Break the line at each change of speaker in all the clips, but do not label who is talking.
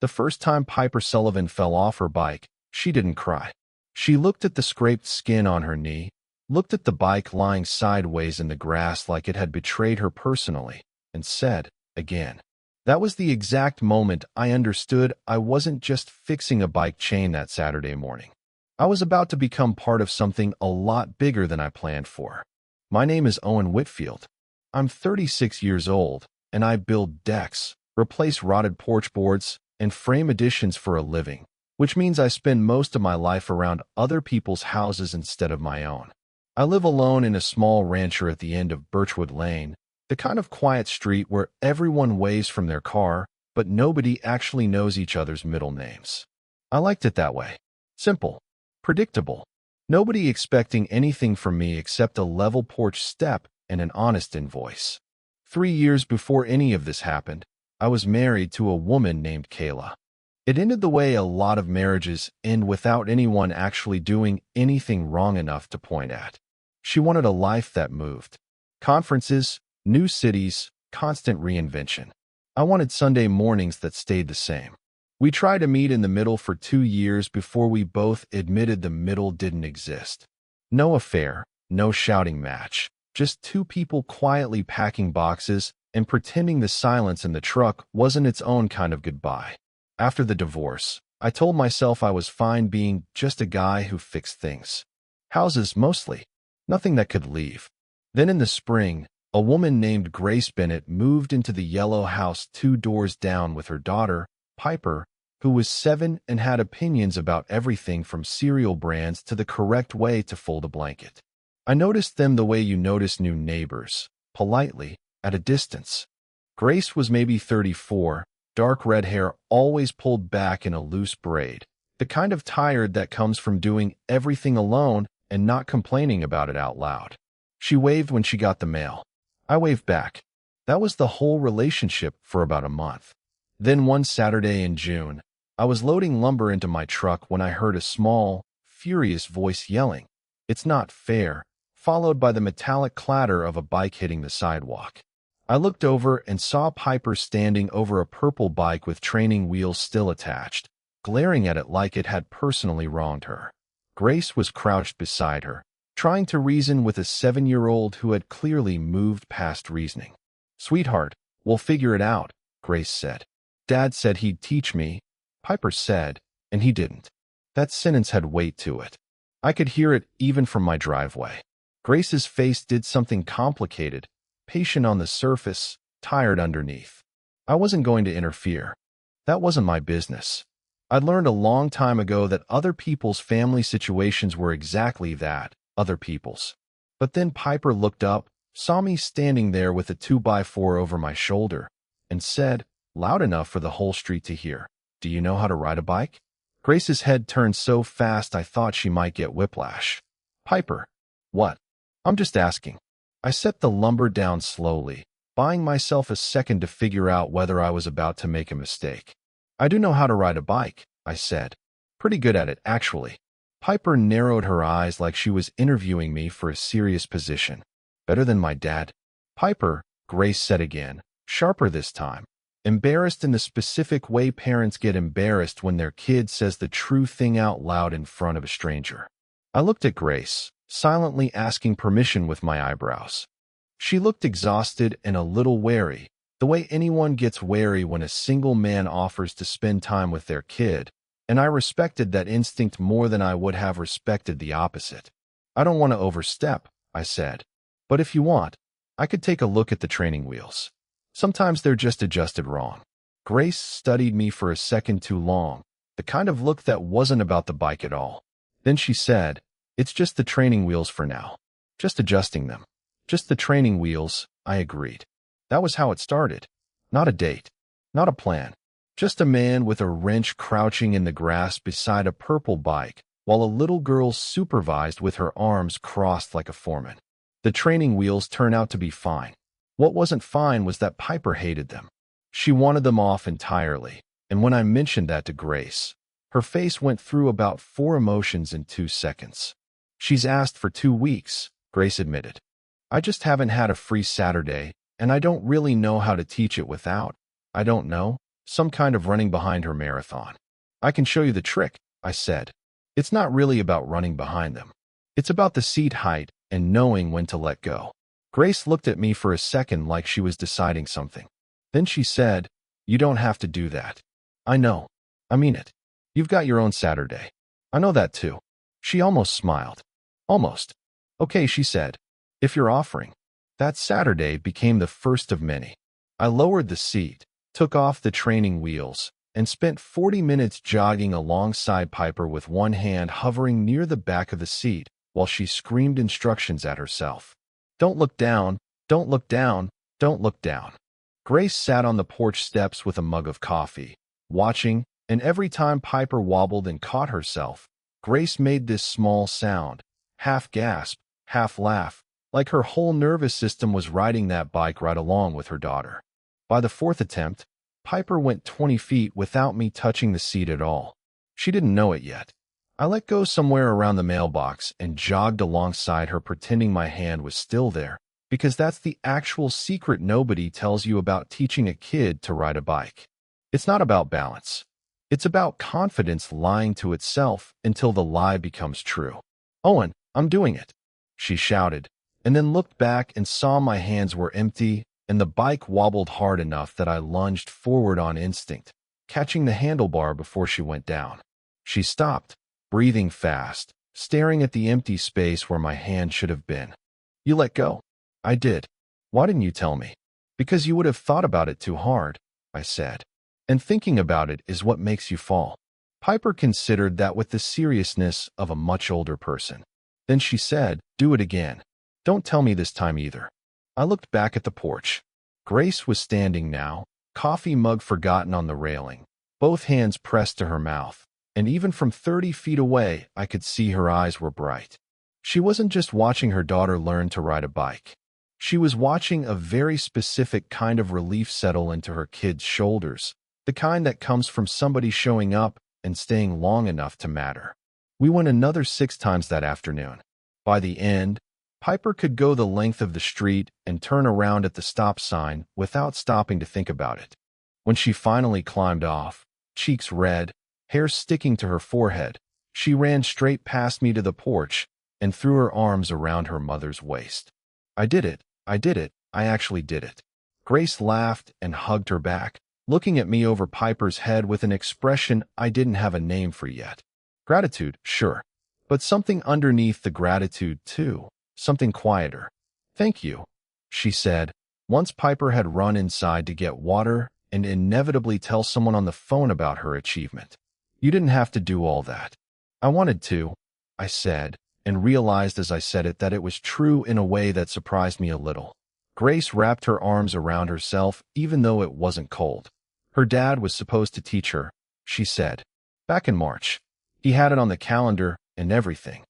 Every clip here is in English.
The first time Piper Sullivan fell off her bike, she didn't cry. She looked at the scraped skin on her knee, looked at the bike lying sideways in the grass like it had betrayed her personally, and said, again. That was the exact moment I understood I wasn't just fixing a bike chain that Saturday morning. I was about to become part of something a lot bigger than I planned for. My name is Owen Whitfield. I'm 36 years old, and I build decks, replace rotted porch boards, and frame additions for a living, which means I spend most of my life around other people's houses instead of my own. I live alone in a small rancher at the end of Birchwood Lane, the kind of quiet street where everyone waves from their car, but nobody actually knows each other's middle names. I liked it that way. Simple. Predictable. Nobody expecting anything from me except a level porch step and an honest invoice. 3 years before any of this happened, I was married to a woman named Kayla. It ended the way a lot of marriages end without anyone actually doing anything wrong enough to point at. She wanted a life that moved. Conferences, new cities, constant reinvention. I wanted Sunday mornings that stayed the same. We tried to meet in the middle for 2 years before we both admitted the middle didn't exist. No affair, no shouting match, just two people quietly packing boxes and pretending the silence in the truck wasn't its own kind of goodbye. After the divorce, I told myself I was fine being just a guy who fixed things. Houses mostly. Nothing that could leave. Then in the spring, a woman named Grace Bennett moved into the yellow house 2 doors down with her daughter, Piper, who was 7 and had opinions about everything from cereal brands to the correct way to fold a blanket. I noticed them the way you notice new neighbors, politely, at a distance. Grace was maybe 34, dark red hair always pulled back in a loose braid, the kind of tired that comes from doing everything alone and not complaining about it out loud. She waved when she got the mail. I waved back. That was the whole relationship for about a month. Then one Saturday in June, I was loading lumber into my truck when I heard a small, furious voice yelling, "It's not fair," followed by the metallic clatter of a bike hitting the sidewalk. I looked over and saw Piper standing over a purple bike with training wheels still attached, glaring at it like it had personally wronged her. Grace was crouched beside her, trying to reason with a 7-year-old who had clearly moved past reasoning. "Sweetheart, we'll figure it out," Grace said. "Dad said he'd teach me," Piper said, and he didn't. That sentence had weight to it. I could hear it even from my driveway. Grace's face did something complicated, patient on the surface, tired underneath. I wasn't going to interfere. That wasn't my business. I'd learned a long time ago that other people's family situations were exactly that, other people's. But then Piper looked up, saw me standing there with a 2x4 over my shoulder, and said, loud enough for the whole street to hear, "Do you know how to ride a bike?" Grace's head turned so fast I thought she might get whiplash. "Piper." "What?" "I'm just asking." I set the lumber down slowly, buying myself a second to figure out whether I was about to make a mistake. "I do know how to ride a bike," I said. "Pretty good at it, actually." Piper narrowed her eyes like she was interviewing me for a serious position. "Better than my dad?" "Piper," Grace said again, sharper this time. Embarrassed in the specific way parents get embarrassed when their kid says the true thing out loud in front of a stranger. I looked at Grace, silently asking permission with my eyebrows. She looked exhausted and a little wary, the way anyone gets wary when a single man offers to spend time with their kid, and I respected that instinct more than I would have respected the opposite. "I don't want to overstep," I said, "but if you want, I could take a look at the training wheels. Sometimes they're just adjusted wrong." Grace studied me for a second too long, the kind of look that wasn't about the bike at all. Then she said, "It's just the training wheels for now. Just adjusting them." "Just the training wheels," I agreed. That was how it started. Not a date. Not a plan. Just a man with a wrench crouching in the grass beside a purple bike, while a little girl supervised with her arms crossed like a foreman. The training wheels turned out to be fine. What wasn't fine was that Piper hated them. She wanted them off entirely, and when I mentioned that to Grace, her face went through about 4 emotions in 2 seconds. "She's asked for 2 weeks, Grace admitted. "I just haven't had a free Saturday, and I don't really know how to teach it without." "I don't know," some kind of running behind her marathon. I can show you the trick, I said. It's not really about running behind them. It's about the seat height and knowing when to let go. Grace looked at me for a second like she was deciding something. Then she said, "You don't have to do that." "I know. I mean it. You've got your own Saturday." "I know that too." She almost smiled. "Almost." "Okay," she said. "If you're offering." That Saturday became the first of many. I lowered the seat, took off the training wheels, and spent 40 minutes jogging alongside Piper with one hand hovering near the back of the seat while she screamed instructions at herself. "Don't look down, don't look down, don't look down." Grace sat on the porch steps with a mug of coffee, watching, and every time Piper wobbled and caught herself, Grace made this small sound, half gasp, half laugh, like her whole nervous system was riding that bike right along with her daughter. By the fourth attempt, Piper went 20 feet without me touching the seat at all. She didn't know it yet. I let go somewhere around the mailbox and jogged alongside her, pretending my hand was still there, because that's the actual secret nobody tells you about teaching a kid to ride a bike. It's not about balance. It's about confidence lying to itself until the lie becomes true. "Owen, I'm doing it," she shouted, and then looked back and saw my hands were empty and the bike wobbled hard enough that I lunged forward on instinct, catching the handlebar before she went down. She stopped, breathing fast, staring at the empty space where my hand should have been. "You let go." "I did." "Why didn't you tell me?" "Because you would have thought about it too hard," I said. "And thinking about it is what makes you fall." Piper considered that with the seriousness of a much older person. Then she said, "Do it again. Don't tell me this time either." I looked back at the porch. Grace was standing now, coffee mug forgotten on the railing, both hands pressed to her mouth, and even from 30 feet away, I could see her eyes were bright. She wasn't just watching her daughter learn to ride a bike. She was watching a very specific kind of relief settle into her kid's shoulders, the kind that comes from somebody showing up and staying long enough to matter. We went another 6 times that afternoon. By the end, Piper could go the length of the street and turn around at the stop sign without stopping to think about it. When she finally climbed off, cheeks red, hair sticking to her forehead, she ran straight past me to the porch and threw her arms around her mother's waist. "I did it. I did it. I actually did it." Grace laughed and hugged her back, looking at me over Piper's head with an expression I didn't have a name for yet. Gratitude, sure, but something underneath the gratitude too. Something quieter. "Thank you," she said, once Piper had run inside to get water and inevitably tell someone on the phone about her achievement. "You didn't have to do all that." "I wanted to," I said, and realized as I said it that it was true in a way that surprised me a little. Grace wrapped her arms around herself even though it wasn't cold. "Her dad was supposed to teach her," she said. "Back in March. He had it on the calendar and everything.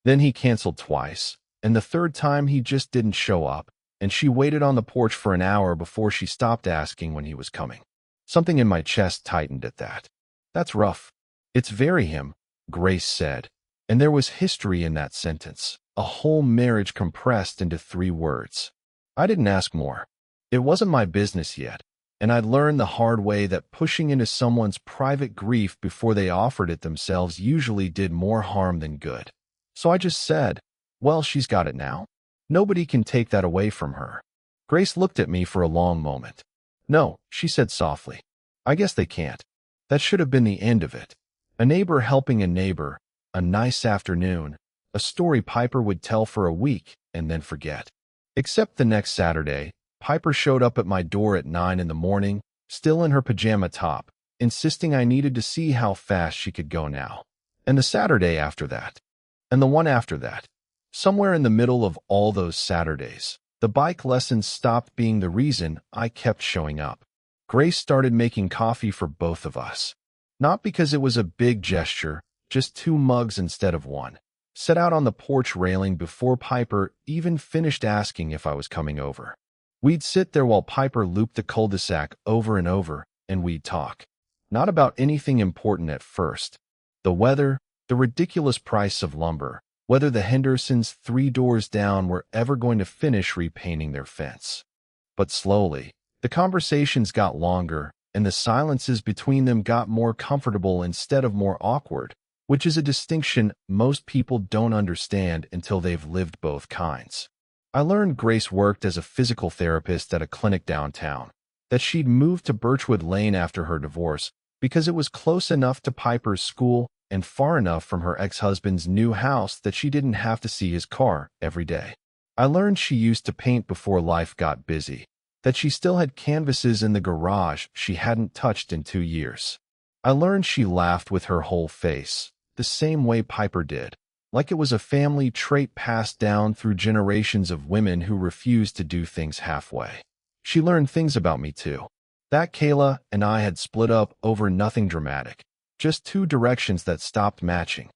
Then he canceled twice. And the third time he just didn't show up, and she waited on the porch for an hour before she stopped asking when he was coming." Something in my chest tightened at that. "That's rough." "It's very him," Grace said, and there was history in that sentence, a whole marriage compressed into 3 words. I didn't ask more. It wasn't my business yet, and I'd learned the hard way that pushing into someone's private grief before they offered it themselves usually did more harm than good. So I just said, "Well, she's got it now. Nobody can take that away from her." Grace looked at me for a long moment. "No," she said softly. "I guess they can't." That should have been the end of it. A neighbor helping a neighbor, a nice afternoon, a story Piper would tell for a week and then forget. Except the next Saturday, Piper showed up at my door at 9 in the morning, still in her pajama top, insisting I needed to see how fast she could go now. And the Saturday after that. And the one after that. Somewhere in the middle of all those Saturdays, the bike lessons stopped being the reason I kept showing up. Grace started making coffee for both of us. Not because it was a big gesture, just 2 mugs instead of 1. Set out on the porch railing before Piper even finished asking if I was coming over. We'd sit there while Piper looped the cul-de-sac over and over, and we'd talk. Not about anything important at first. The weather, the ridiculous price of lumber, whether the Hendersons 3 doors down were ever going to finish repainting their fence. But slowly, the conversations got longer, and the silences between them got more comfortable instead of more awkward, which is a distinction most people don't understand until they've lived both kinds. I learned Grace worked as a physical therapist at a clinic downtown, that she'd moved to Birchwood Lane after her divorce because it was close enough to Piper's school and far enough from her ex-husband's new house that she didn't have to see his car every day. I learned she used to paint before life got busy, that she still had canvases in the garage she hadn't touched in 2 years. I learned she laughed with her whole face, the same way Piper did, like it was a family trait passed down through generations of women who refused to do things halfway. She learned things about me too. That Kayla and I had split up over nothing dramatic, just two directions that stopped matching.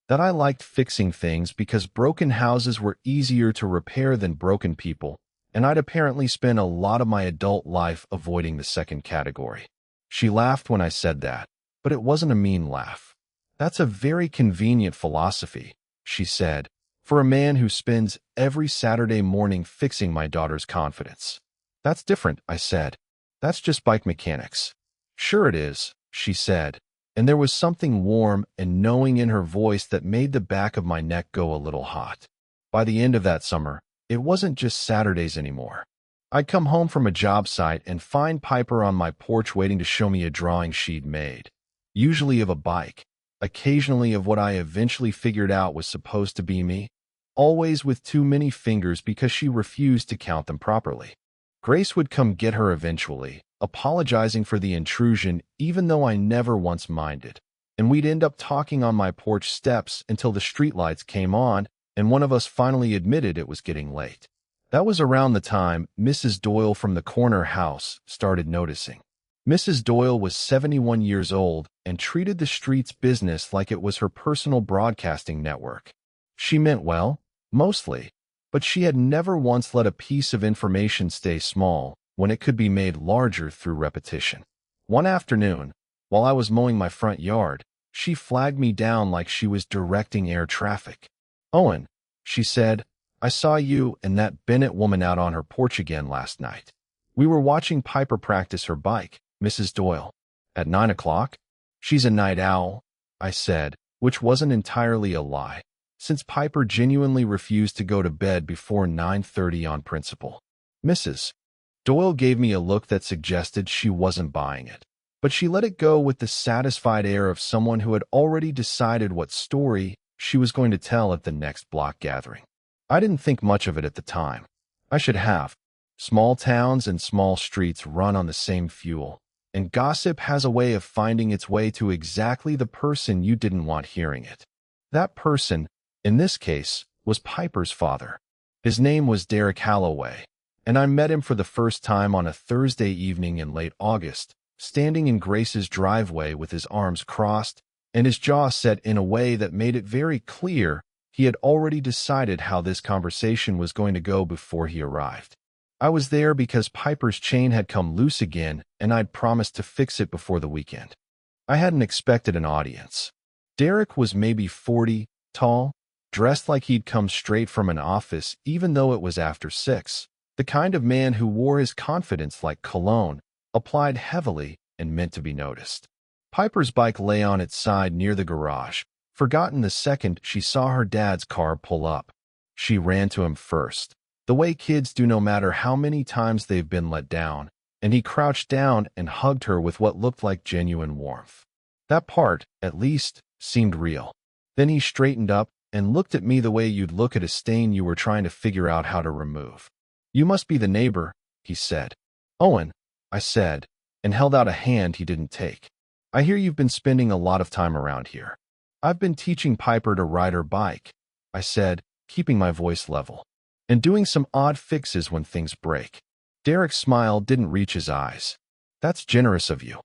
That I liked fixing things because broken houses were easier to repair than broken people, and I'd apparently spent a lot of my adult life avoiding the second category. She laughed when I said that, but it wasn't a mean laugh. That's a very convenient philosophy, she said, for a man who spends every Saturday morning fixing my daughter's confidence. That's different, I said. That's just bike mechanics. Sure it is, she said, and there was something warm and knowing in her voice that made the back of my neck go a little hot. By the end of that summer, it wasn't just Saturdays anymore. I'd come home from a job site and find Piper on my porch waiting to show me a drawing she'd made, usually of a bike, occasionally of what I eventually figured out was supposed to be me, always with too many fingers because she refused to count them properly. Grace would come get her eventually, apologizing for the intrusion even though I never once minded, and we'd end up talking on my porch steps until the streetlights came on and one of us finally admitted it was getting late. That was around the time Mrs. Doyle from the corner house started noticing. Mrs. Doyle was 71 years old and treated the street's business like it was her personal broadcasting network. She meant well, mostly, but she had never once let a piece of information stay small when it could be made larger through repetition. One afternoon, while I was mowing my front yard, she flagged me down like she was directing air traffic. "Owen," she said, "I saw you and that Bennett woman out on her porch again last night. We were watching Piper practice her bike, Mrs. Doyle. At 9 o'clock? She's a night owl," I said, which wasn't entirely a lie, since Piper genuinely refused to go to bed before 9:30 on principle. Mrs. Doyle gave me a look that suggested she wasn't buying it, but she let it go with the satisfied air of someone who had already decided what story she was going to tell at the next block gathering. I didn't think much of it at the time. I should have. Small towns and small streets run on the same fuel, and gossip has a way of finding its way to exactly the person you didn't want hearing it. That person, in this case, was Piper's father. His name was Derek Halloway, and I met him for the first time on a Thursday evening in late August, standing in Grace's driveway with his arms crossed and his jaw set in a way that made it very clear he had already decided how this conversation was going to go before he arrived. I was there because Piper's chain had come loose again, and I'd promised to fix it before the weekend. I hadn't expected an audience. Derek was maybe 40, tall, dressed like he'd come straight from an office even though it was after 6, the kind of man who wore his confidence like cologne, applied heavily and meant to be noticed. Piper's bike lay on its side near the garage, forgotten the second she saw her dad's car pull up. She ran to him first, the way kids do no matter how many times they've been let down, and he crouched down and hugged her with what looked like genuine warmth. That part, at least, seemed real. Then he straightened up and looked at me the way you'd look at a stain you were trying to figure out how to remove. "You must be the neighbor," he said. "Owen," I said, and held out a hand he didn't take. "I hear you've been spending a lot of time around here." "I've been teaching Piper to ride her bike," I said, keeping my voice level, "and doing some odd fixes when things break." Derek's smile didn't reach his eyes. "That's generous of you.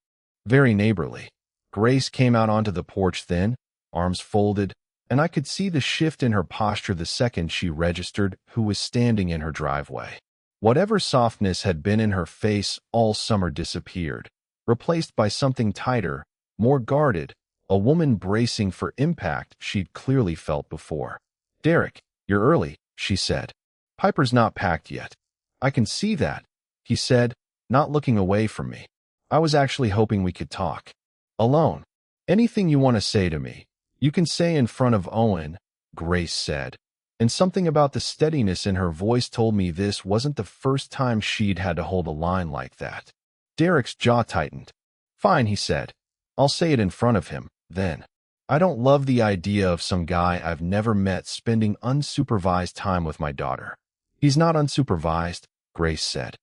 Very neighborly." Grace came out onto the porch then, arms folded, and I could see the shift in her posture the second she registered who was standing in her driveway. Whatever softness had been in her face all summer disappeared, replaced by something tighter, more guarded, a woman bracing for impact she'd clearly felt before. "Derek, you're early," she said. "Piper's not packed yet." "I can see that," he said, not looking away from me. I was actually hoping we could talk. Alone. Anything you want to say to me, you can say in front of Owen, Grace said. And something about the steadiness in her voice told me this wasn't the first time she'd had to hold a line like that. Derek's jaw tightened. Fine, he said. I'll say it in front of him, then. I don't love the idea of some guy I've never met spending unsupervised time with my daughter. He's not unsupervised, Grace said.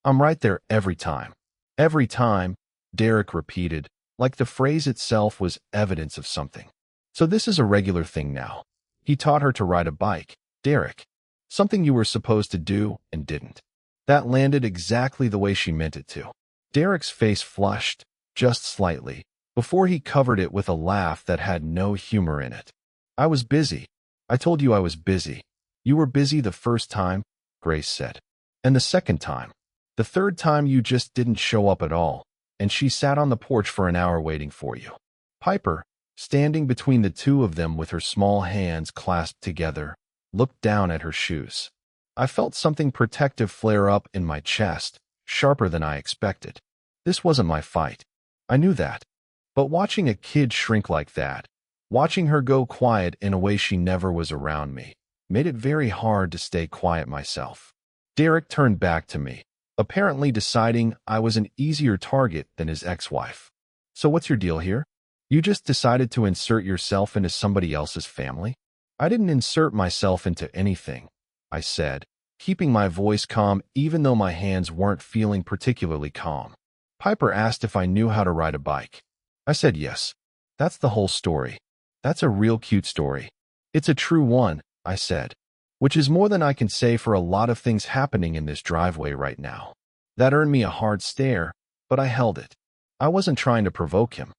I'm right there every time. Every time, Derek repeated, like the phrase itself was evidence of something. So this is a regular thing now. He taught her to ride a bike, Derek. Something you were supposed to do and didn't. That landed exactly the way she meant it to. Derek's face flushed, just slightly, before he covered it with a laugh that had no humor in it. I was busy. I told you I was busy. You were busy the first time, Grace said. And the second time. The third time you just didn't show up at all, and she sat on the porch for an hour waiting for you. Piper, standing between the two of them with her small hands clasped together, looked down at her shoes. I felt something protective flare up in my chest, sharper than I expected. This wasn't my fight. I knew that. But watching a kid shrink like that, watching her go quiet in a way she never was around me, made it very hard to stay quiet myself. Derek turned back to me, apparently deciding I was an easier target than his ex-wife. So what's your deal here? You just decided to insert yourself into somebody else's family? I didn't insert myself into anything, I said, keeping my voice calm even though my hands weren't feeling particularly calm. Piper asked if I knew how to ride a bike. I said yes. That's the whole story. That's a real cute story. It's a true one, I said. Which is more than I can say for a lot of things happening in this driveway right now. That earned me a hard stare, but I held it. I wasn't trying to provoke him.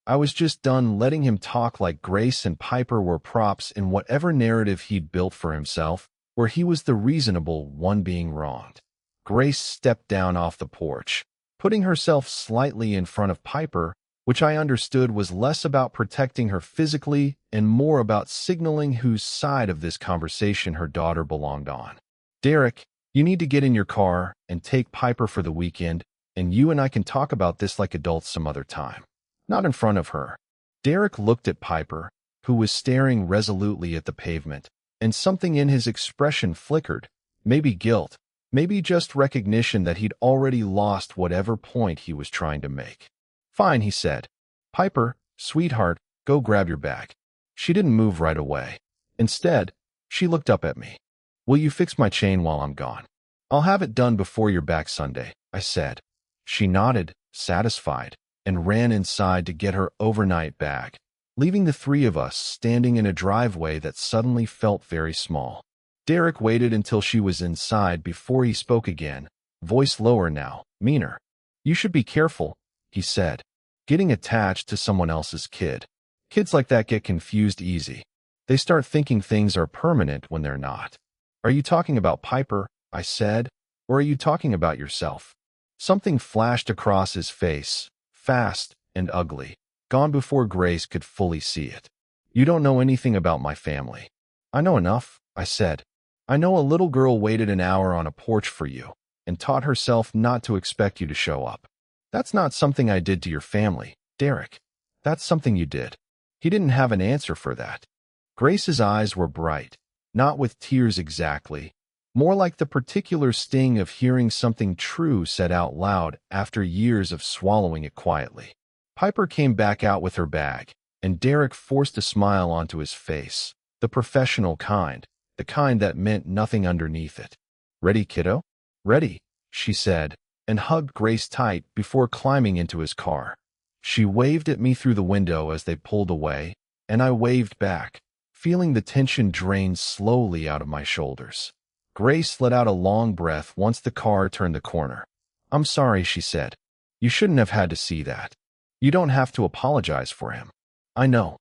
I was just done letting him talk like Grace and Piper were props in whatever narrative he'd built for himself, where he was the reasonable one being wronged. Grace stepped down off the porch, putting herself slightly in front of Piper, which I understood was less about protecting her physically and more about signaling whose side of this conversation her daughter belonged on. Derek, you need to get in your car and take Piper for the weekend, and you and I can talk about this like adults some other time. Not in front of her. Derek looked at Piper, who was staring resolutely at the pavement, and something in his expression flickered, maybe guilt, maybe just recognition that he'd already lost whatever point he was trying to make. Fine, he said. Piper, sweetheart, go grab your bag. She didn't move right away. Instead, she looked up at me. Will you fix my chain while I'm gone? I'll have it done before you're back Sunday, I said. She nodded, satisfied, and ran inside to get her overnight bag, leaving the three of us standing in a driveway that suddenly felt very small. Derek waited until she was inside before he spoke again, voice lower now, meaner. You should be careful, he said, getting attached to someone else's kid. Kids like that get confused easy. They start thinking things are permanent when they're not. Are you talking about Piper, I said, or are you talking about yourself? Something flashed across his face, fast and ugly, gone before Grace could fully see it. You don't know anything about my family. I know enough, I said. I know a little girl waited an hour on a porch for you and taught herself not to expect you to show up. That's not something I did to your family, Derek. That's something you did. He didn't have an answer for that. Grace's eyes were bright, not with tears exactly, more like the particular sting of hearing something true said out loud after years of swallowing it quietly. Piper came back out with her bag, and Derek forced a smile onto his face, the professional kind, the kind that meant nothing underneath it. Ready, kiddo? Ready, she said, and hugged Grace tight before climbing into his car. She waved at me through the window as they pulled away, and I waved back, feeling the tension drain slowly out of my shoulders. Grace let out a long breath once the car turned the corner. I'm sorry, she said. You shouldn't have had to see that. You don't have to apologize for him. I know.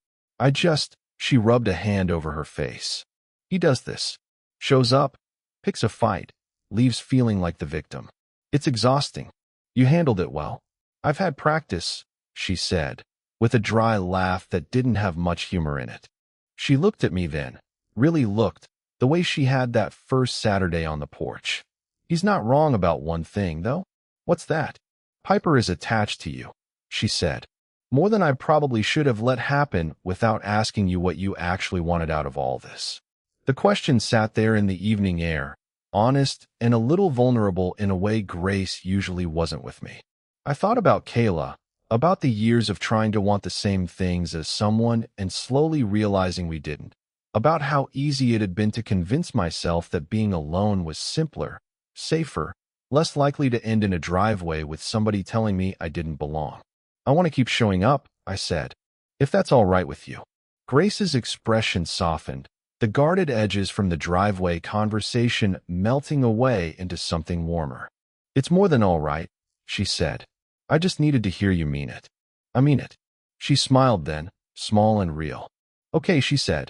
She rubbed a hand over her face. He does this. Shows up, picks a fight, leaves feeling like the victim. It's exhausting. You handled it well. I've had practice, she said, with a dry laugh that didn't have much humor in it. She looked at me then, really looked, the way she had that first Saturday on the porch. He's not wrong about one thing, though. What's that? Piper is attached to you, she said. More than I probably should have let happen without asking you what you actually wanted out of all this. The question sat there in the evening air, honest and a little vulnerable in a way Grace usually wasn't with me. I thought about Kayla, about the years of trying to want the same things as someone and slowly realizing we didn't, about how easy it had been to convince myself that being alone was simpler, safer, less likely to end in a driveway with somebody telling me I didn't belong. I want to keep showing up, I said, if that's all right with you. Grace's expression softened, the guarded edges from the driveway conversation melting away into something warmer. It's more than all right, she said. I just needed to hear you mean it. I mean it. She smiled then, small and real. Okay, she said.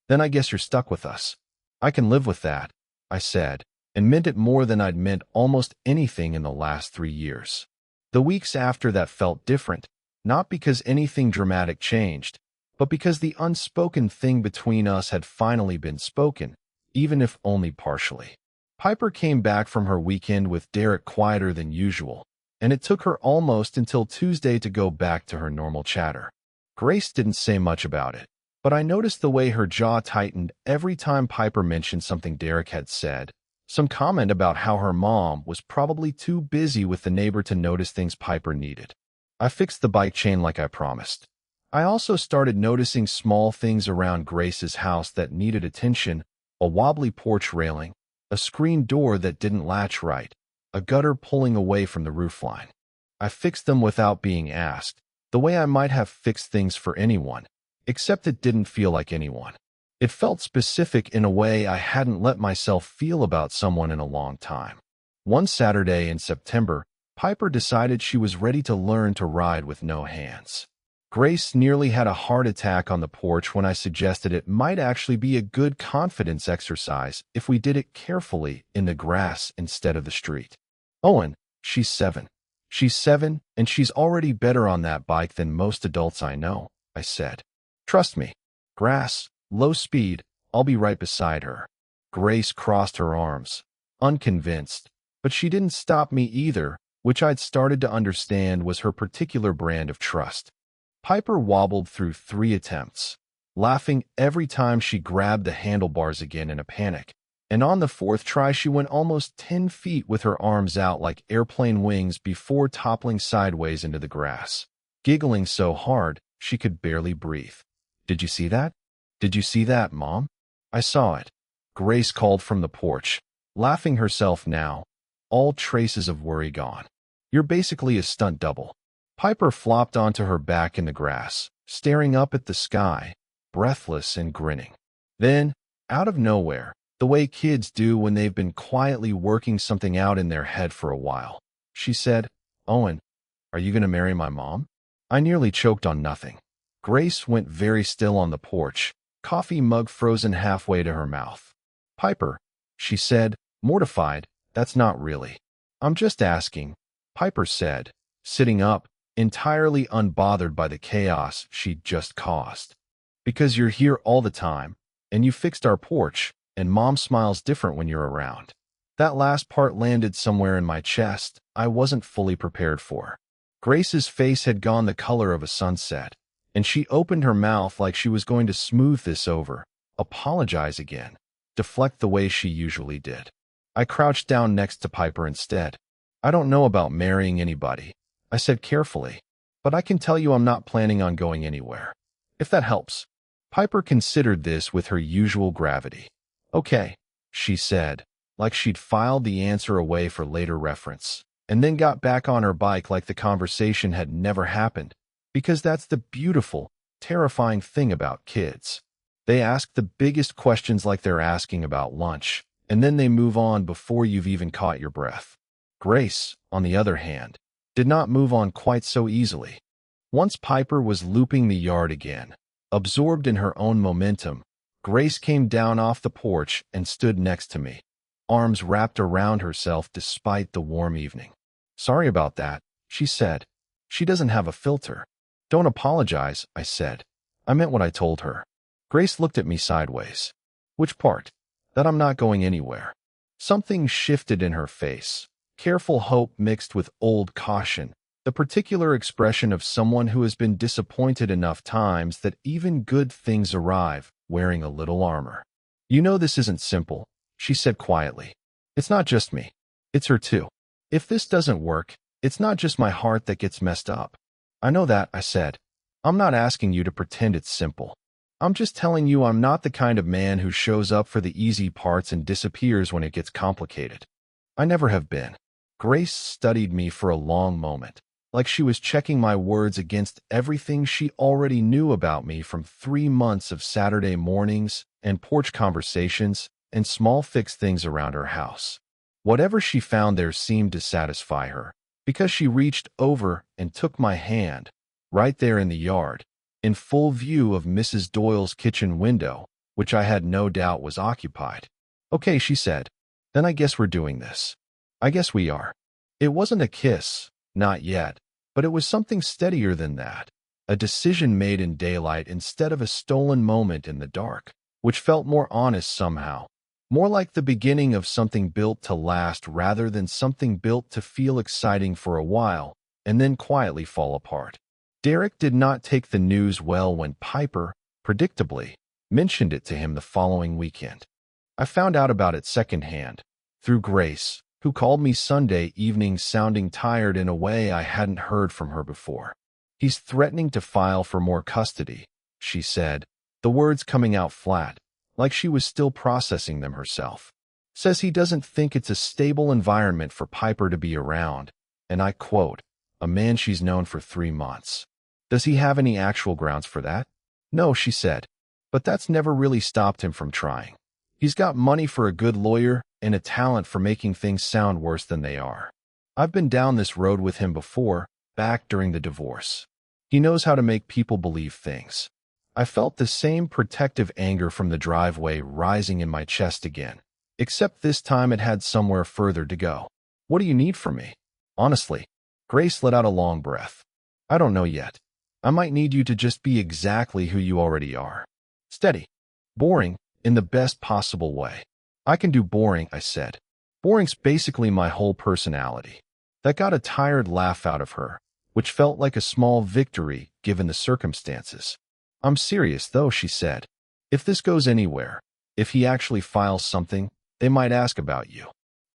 Then I guess you're stuck with us. I can live with that, I said, and meant it more than I'd meant almost anything in the last 3 years. The weeks after that felt different, not because anything dramatic changed, but because the unspoken thing between us had finally been spoken, even if only partially. Piper came back from her weekend with Derek quieter than usual, and it took her almost until Tuesday to go back to her normal chatter. Grace didn't say much about it, but I noticed the way her jaw tightened every time Piper mentioned something Derek had said, some comment about how her mom was probably too busy with the neighbor to notice things Piper needed. I fixed the bike chain like I promised. I also started noticing small things around Grace's house that needed attention, a wobbly porch railing, a screen door that didn't latch right, a gutter pulling away from the roofline. I fixed them without being asked, the way I might have fixed things for anyone, except it didn't feel like anyone. It felt specific in a way I hadn't let myself feel about someone in a long time. One Saturday in September, Piper decided she was ready to learn to ride with no hands. Grace nearly had a heart attack on the porch when I suggested it might actually be a good confidence exercise if we did it carefully in the grass instead of the street. Owen, she's 7. She's 7, and she's already better on that bike than most adults I know, I said. Trust me. Grass, low speed, I'll be right beside her. Grace crossed her arms, unconvinced, but she didn't stop me either, which I'd started to understand was her particular brand of trust. Piper wobbled through 3 attempts, laughing every time she grabbed the handlebars again in a panic, and on the 4th try she went almost 10 feet with her arms out like airplane wings before toppling sideways into the grass, giggling so hard she could barely breathe. Did you see that? Did you see that, Mom? I saw it. Grace called from the porch, laughing herself now, all traces of worry gone. You're basically a stunt double. Piper flopped onto her back in the grass, staring up at the sky, breathless and grinning. Then, out of nowhere, the way kids do when they've been quietly working something out in their head for a while, she said, Owen, are you going to marry my mom? I nearly choked on nothing. Grace went very still on the porch, coffee mug frozen halfway to her mouth. Piper, she said, mortified, that's not really. I'm just asking, Piper said, sitting up, entirely unbothered by the chaos she'd just caused. Because you're here all the time, and you fixed our porch, and Mom smiles different when you're around. That last part landed somewhere in my chest I wasn't fully prepared for. Grace's face had gone the color of a sunset, and she opened her mouth like she was going to smooth this over, apologize again, deflect the way she usually did. I crouched down next to Piper instead. I don't know about marrying anybody, I said carefully, but I can tell you I'm not planning on going anywhere. If that helps. Piper considered this with her usual gravity. Okay, she said, like she'd filed the answer away for later reference, and then got back on her bike like the conversation had never happened, because that's the beautiful, terrifying thing about kids. They ask the biggest questions like they're asking about lunch, and then they move on before you've even caught your breath. Grace, on the other hand, did not move on quite so easily. Once Piper was looping the yard again, absorbed in her own momentum, Grace came down off the porch and stood next to me, arms wrapped around herself despite the warm evening. Sorry about that, she said. She doesn't have a filter. Don't apologize, I said. I meant what I told her. Grace looked at me sideways. Which part? That I'm not going anywhere. Something shifted in her face. Careful hope mixed with old caution, The particular expression of someone who has been disappointed enough times that even good things arrive wearing a little armor. You know this isn't simple, she said quietly. It's not just me. It's her too. If this doesn't work, it's not just my heart that gets messed up. I know that, I said. I'm not asking you to pretend it's simple. I'm just telling you I'm not the kind of man who shows up for the easy parts and disappears when it gets complicated. I never have been. Grace studied me for a long moment, like she was checking my words against everything she already knew about me from 3 months of Saturday mornings and porch conversations and small fixed things around her house. Whatever she found there seemed to satisfy her, because she reached over and took my hand, right there in the yard, in full view of Mrs. Doyle's kitchen window, which I had no doubt was occupied. Okay, she said. Then I guess we're doing this. I guess we are. It wasn't a kiss, not yet, but it was something steadier than that. A decision made in daylight instead of a stolen moment in the dark, which felt more honest somehow. More like the beginning of something built to last rather than something built to feel exciting for a while and then quietly fall apart. Derek did not take the news well when Piper, predictably, mentioned it to him the following weekend. I found out about it secondhand, through Grace, who called me Sunday evening sounding tired in a way I hadn't heard from her before. He's threatening to file for more custody, she said, the words coming out flat, like she was still processing them herself. Says he doesn't think it's a stable environment for Piper to be around, and I quote, a man she's known for 3 months. Does he have any actual grounds for that? No, she said, but that's never really stopped him from trying. He's got money for a good lawyer and a talent for making things sound worse than they are. I've been down this road with him before, back during the divorce. He knows how to make people believe things. I felt the same protective anger from the driveway rising in my chest again, except this time it had somewhere further to go. What do you need from me? Honestly, Grace let out a long breath. I don't know yet. I might need you to just be exactly who you already are. Steady. Boring, in the best possible way. I can do boring, I said. Boring's basically my whole personality. That got a tired laugh out of her, which felt like a small victory given the circumstances. I'm serious, though, she said. If this goes anywhere, if he actually files something, they might ask about you.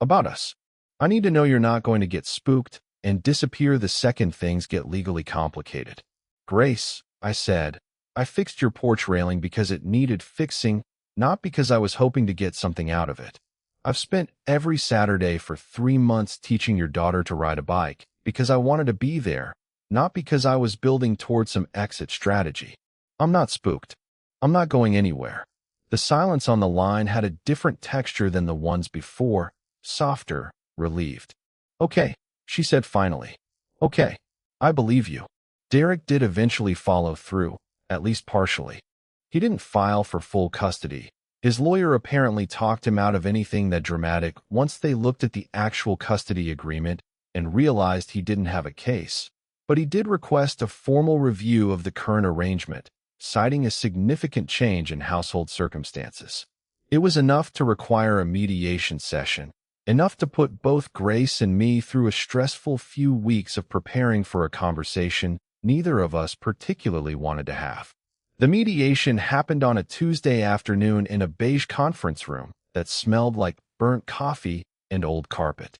About us. I need to know you're not going to get spooked and disappear the second things get legally complicated. Grace, I said, I fixed your porch railing because it needed fixing, not because I was hoping to get something out of it. I've spent every Saturday for 3 months teaching your daughter to ride a bike because I wanted to be there, not because I was building towards some exit strategy. I'm not spooked. I'm not going anywhere. The silence on the line had a different texture than the ones before, softer, relieved. Okay, she said finally. Okay, I believe you. Derek did eventually follow through, at least partially. He didn't file for full custody. His lawyer apparently talked him out of anything that dramatic once they looked at the actual custody agreement and realized he didn't have a case. But he did request a formal review of the current arrangement, citing a significant change in household circumstances. It was enough to require a mediation session, enough to put both Grace and me through a stressful few weeks of preparing for a conversation neither of us particularly wanted to have. The mediation happened on a Tuesday afternoon in a beige conference room that smelled like burnt coffee and old carpet.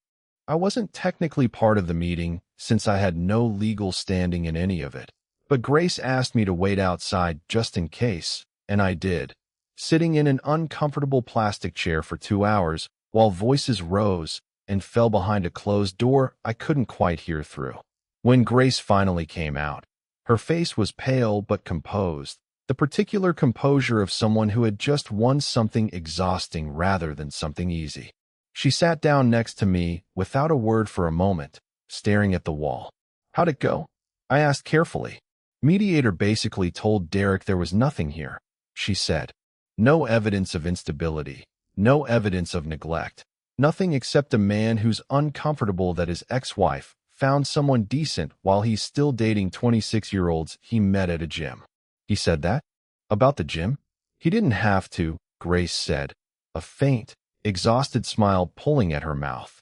I wasn't technically part of the meeting since I had no legal standing in any of it, but Grace asked me to wait outside just in case, and I did, sitting in an uncomfortable plastic chair for 2 hours while voices rose and fell behind a closed door I couldn't quite hear through. When Grace finally came out, her face was pale but composed, the particular composure of someone who had just won something exhausting rather than something easy. She sat down next to me without a word for a moment, staring at the wall. How'd it go? I asked carefully. Mediator basically told Derek there was nothing here, she said. No evidence of instability, no evidence of neglect, nothing except a man who's uncomfortable that his ex-wife found someone decent while he's still dating 26-year-olds he met at a gym. He said that? About the gym? He didn't have to, Grace said, a faint, exhausted smile pulling at her mouth.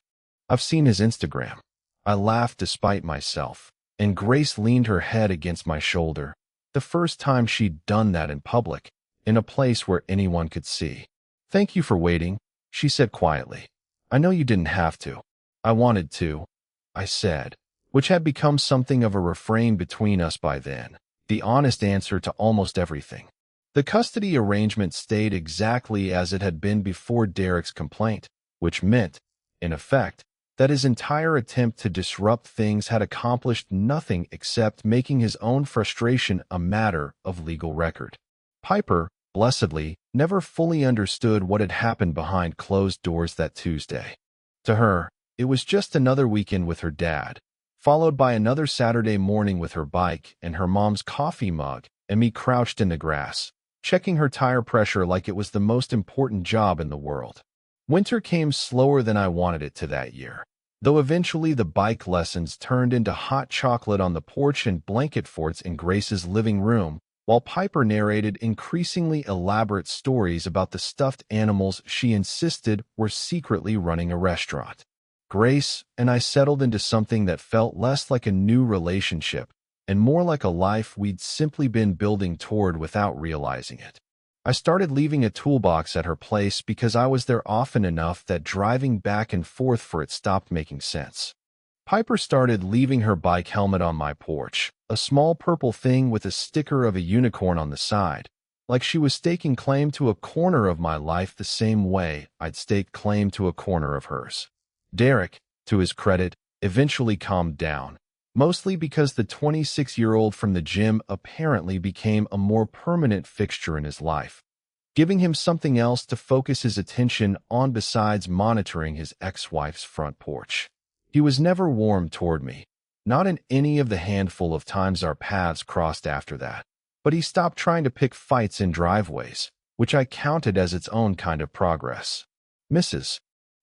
I've seen his Instagram. I laughed despite myself. and Grace leaned her head against my shoulder, the first time she'd done that in public, in a place where anyone could see. "Thank you for waiting," she said quietly. "I know you didn't have to." "I wanted to," I said, which had become something of a refrain between us by then, the honest answer to almost everything. The custody arrangement stayed exactly as it had been before Derek's complaint, which meant, in effect, that his entire attempt to disrupt things had accomplished nothing except making his own frustration a matter of legal record. Piper, blessedly, never fully understood what had happened behind closed doors that Tuesday. To her, it was just another weekend with her dad, followed by another Saturday morning with her bike and her mom's coffee mug, and me crouched in the grass, checking her tire pressure like it was the most important job in the world. Winter came slower than I wanted it to that year, though eventually the bike lessons turned into hot chocolate on the porch and blanket forts in Grace's living room, while Piper narrated increasingly elaborate stories about the stuffed animals she insisted were secretly running a restaurant. Grace and I settled into something that felt less like a new relationship and more like a life we'd simply been building toward without realizing it. I started leaving a toolbox at her place because I was there often enough that driving back and forth for it stopped making sense. Piper started leaving her bike helmet on my porch, a small purple thing with a sticker of a unicorn on the side, like she was staking claim to a corner of my life the same way I'd staked claim to a corner of hers. Derek, to his credit, eventually calmed down, mostly because the 26-year-old from the gym apparently became a more permanent fixture in his life, giving him something else to focus his attention on besides monitoring his ex-wife's front porch. He was never warm toward me, not in any of the handful of times our paths crossed after that, but he stopped trying to pick fights in driveways, which I counted as its own kind of progress. Mrs.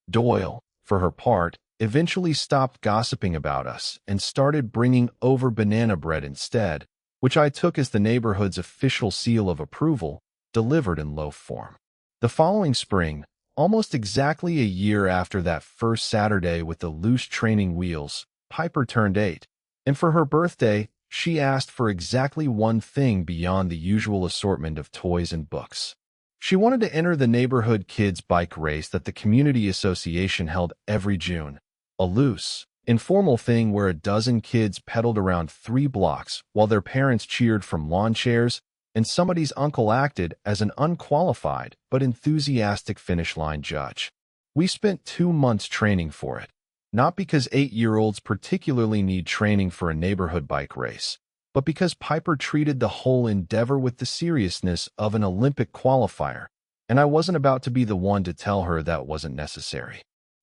Doyle, for her part, eventually stopped gossiping about us and started bringing over banana bread instead, which I took as the neighborhood's official seal of approval, delivered in loaf form. The following spring, almost exactly a year after that first Saturday with the loose training wheels, Piper turned 8, and for her birthday, she asked for exactly one thing beyond the usual assortment of toys and books. She wanted to enter the neighborhood kids' bike race that the community association held every June, a loose, informal thing where a dozen kids pedaled around 3 blocks while their parents cheered from lawn chairs and somebody's uncle acted as an unqualified but enthusiastic finish line judge. We spent 2 months training for it, not because 8-year-olds particularly need training for a neighborhood bike race, but because Piper treated the whole endeavor with the seriousness of an Olympic qualifier, and I wasn't about to be the one to tell her that wasn't necessary.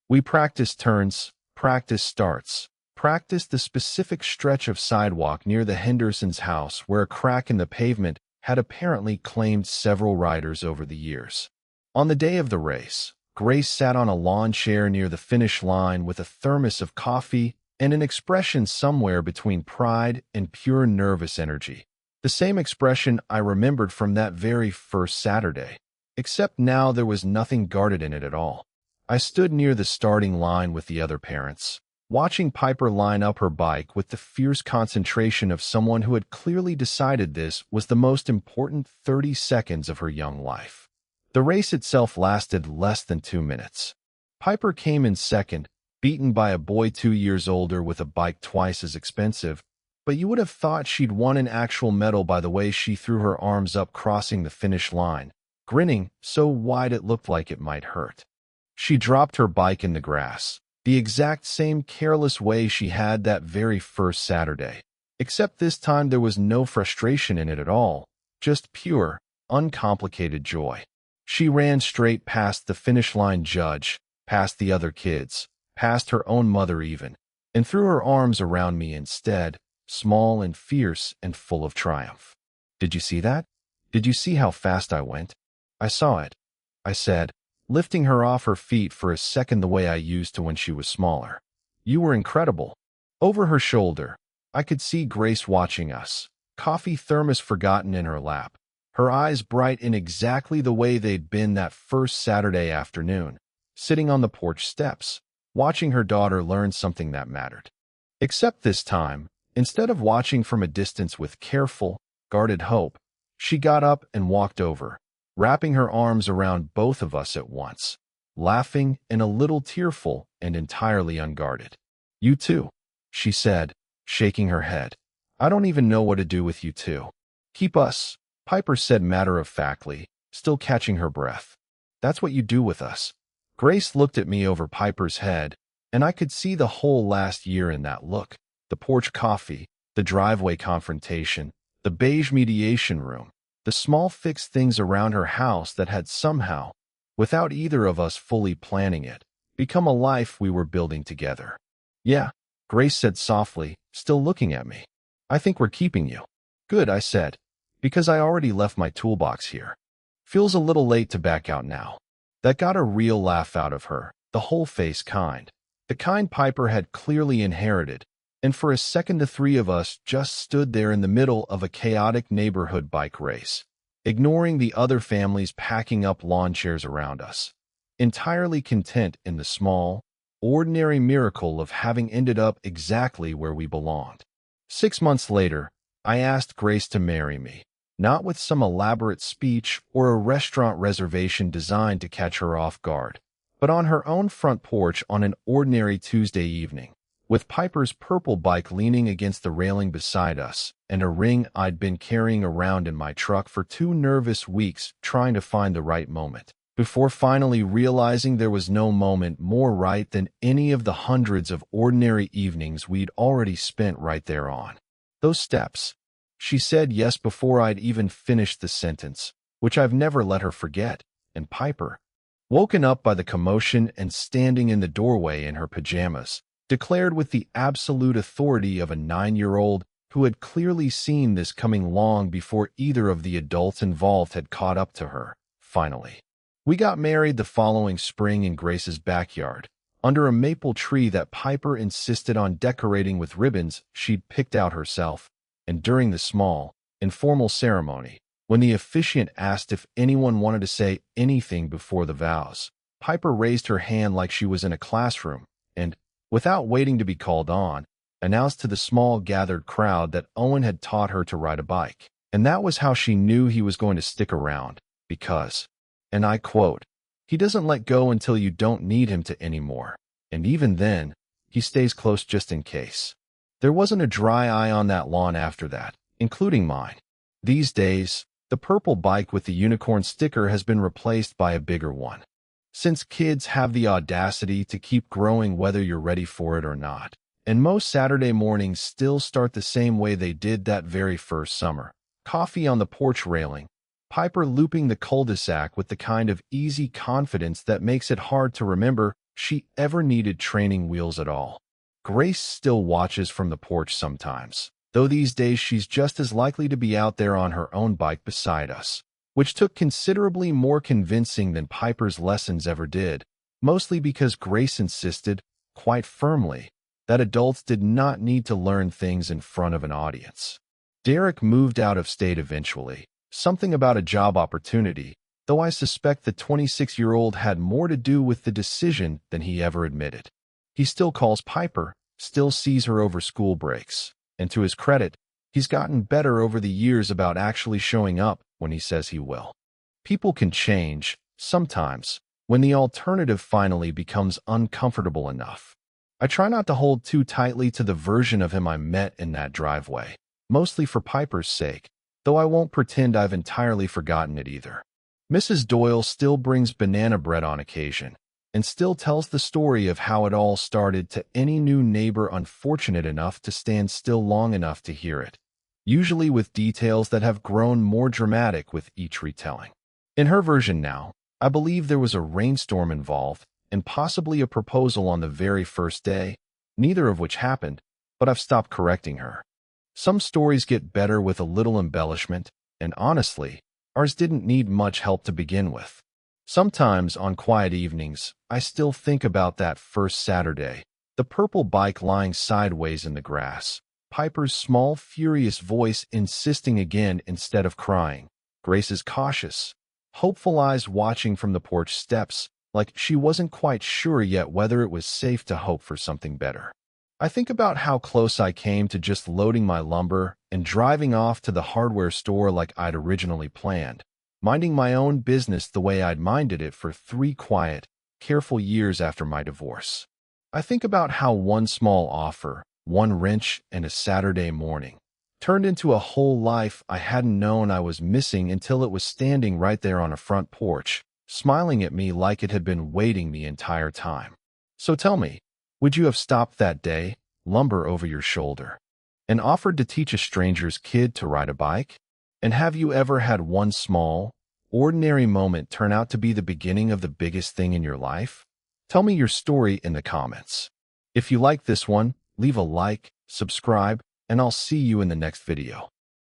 We practiced turns, practiced starts, practiced the specific stretch of sidewalk near the Hendersons' house where a crack in the pavement had apparently claimed several riders over the years. On the day of the race, Grace sat on a lawn chair near the finish line with a thermos of coffee and an expression somewhere between pride and pure nervous energy. The same expression I remembered from that very first Saturday, except now there was nothing guarded in it at all. I stood near the starting line with the other parents, watching Piper line up her bike with the fierce concentration of someone who had clearly decided this was the most important 30 seconds of her young life. The race itself lasted less than 2 minutes. Piper came in second, beaten by a boy 2 years older with a bike twice as expensive, but you would have thought she'd won an actual medal by the way she threw her arms up crossing the finish line, grinning so wide it looked like it might hurt. She dropped her bike in the grass, the exact same careless way she had that very first Saturday, except this time there was no frustration in it at all, just pure, uncomplicated joy. She ran straight past the finish line judge, past the other kids, past her own mother even, and threw her arms around me instead, small and fierce and full of triumph. "Did you see that? Did you see how fast I went?" "I saw it," I said, lifting her off her feet for a second the way I used to when she was smaller. "You were incredible." Over her shoulder, I could see Grace watching us, coffee thermos forgotten in her lap, her eyes bright in exactly the way they'd been that first Saturday afternoon, sitting on the porch steps, watching her daughter learn something that mattered. Except this time, Instead of watching from a distance with careful, guarded hope, she got up and walked over, wrapping her arms around both of us at once, laughing and a little tearful and entirely unguarded. "You too," she said, shaking her head. "I don't even know what to do with you two. Keep us," Piper said matter-of-factly, still catching her breath. "That's what you do with us." Grace looked at me over Piper's head, and I could see the whole last year in that look. The porch coffee, the driveway confrontation, the beige mediation room, the small fixed things around her house that had somehow, without either of us fully planning it, become a life we were building together. "Yeah," Grace said softly, still looking at me. "I think we're keeping you." "Good," I said, because I already left my toolbox here. "Feels a little late to back out now." That got a real laugh out of her, the whole face kind. The kind Piper had clearly inherited, and for a second the three of us just stood there in the middle of a chaotic neighborhood bike race, ignoring the other families packing up lawn chairs around us, entirely content in the small, ordinary miracle of having ended up exactly where we belonged. 6 months later, I asked Grace to marry me, not with some elaborate speech or a restaurant reservation designed to catch her off guard, but on her own front porch on an ordinary Tuesday evening, with Piper's purple bike leaning against the railing beside us and a ring I'd been carrying around in my truck for 2 nervous weeks trying to find the right moment, before finally realizing there was no moment more right than any of the hundreds of ordinary evenings we'd already spent right there on those steps. She said yes before I'd even finished the sentence, which I've never let her forget, and Piper, woken up by the commotion and standing in the doorway in her pajamas, declared with the absolute authority of a 9-year-old who had clearly seen this coming long before either of the adults involved had caught up to her, finally. We got married the following spring in Grace's backyard, under a maple tree that Piper insisted on decorating with ribbons she'd picked out herself, and during the small, informal ceremony, when the officiant asked if anyone wanted to say anything before the vows, Piper raised her hand like she was in a classroom and, without waiting to be called on, announced to the small gathered crowd that Owen had taught her to ride a bike. And that was how she knew he was going to stick around, because, and I quote, "He doesn't let go until you don't need him to anymore, and even then, he stays close just in case." There wasn't a dry eye on that lawn after that, including mine. These days, the purple bike with the unicorn sticker has been replaced by a bigger one. Since kids have the audacity to keep growing whether you're ready for it or not, and most Saturday mornings still start the same way they did that very first summer. Coffee on the porch railing, Piper looping the cul-de-sac with the kind of easy confidence that makes it hard to remember she ever needed training wheels at all. Grace still watches from the porch sometimes, though these days she's just as likely to be out there on her own bike beside us, which took considerably more convincing than Piper's lessons ever did, mostly because Grace insisted, quite firmly, that adults did not need to learn things in front of an audience. Derek moved out of state eventually, something about a job opportunity, though I suspect the 26-year-old had more to do with the decision than he ever admitted. He still calls Piper, still sees her over school breaks, and to his credit, he's gotten better over the years about actually showing up when he says he will. People can change, sometimes, when the alternative finally becomes uncomfortable enough. I try not to hold too tightly to the version of him I met in that driveway, mostly for Piper's sake, though I won't pretend I've entirely forgotten it either. Mrs. Doyle still brings banana bread on occasion, and still tells the story of how it all started to any new neighbor unfortunate enough to stand still long enough to hear it, usually with details that have grown more dramatic with each retelling. In her version now, I believe there was a rainstorm involved, and possibly a proposal on the very first day, neither of which happened, but I've stopped correcting her. Some stories get better with a little embellishment, and honestly, ours didn't need much help to begin with. Sometimes, on quiet evenings, I still think about that first Saturday, the purple bike lying sideways in the grass, Piper's small, furious voice insisting again instead of crying, Grace's cautious, hopeful eyes watching from the porch steps, like she wasn't quite sure yet whether it was safe to hope for something better. I think about how close I came to just loading my lumber and driving off to the hardware store like I'd originally planned, minding my own business the way I'd minded it for 3 quiet, careful years after my divorce. I think about how one small offer, one wrench, and a Saturday morning turned into a whole life I hadn't known I was missing until it was standing right there on a front porch, smiling at me like it had been waiting the entire time. So tell me, would you have stopped that day, lumber over your shoulder, and offered to teach a stranger's kid to ride a bike? And have you ever had one small, ordinary moment turn out to be the beginning of the biggest thing in your life? Tell me your story in the comments. If you like this one, leave a like, subscribe, and I'll see you in the next video.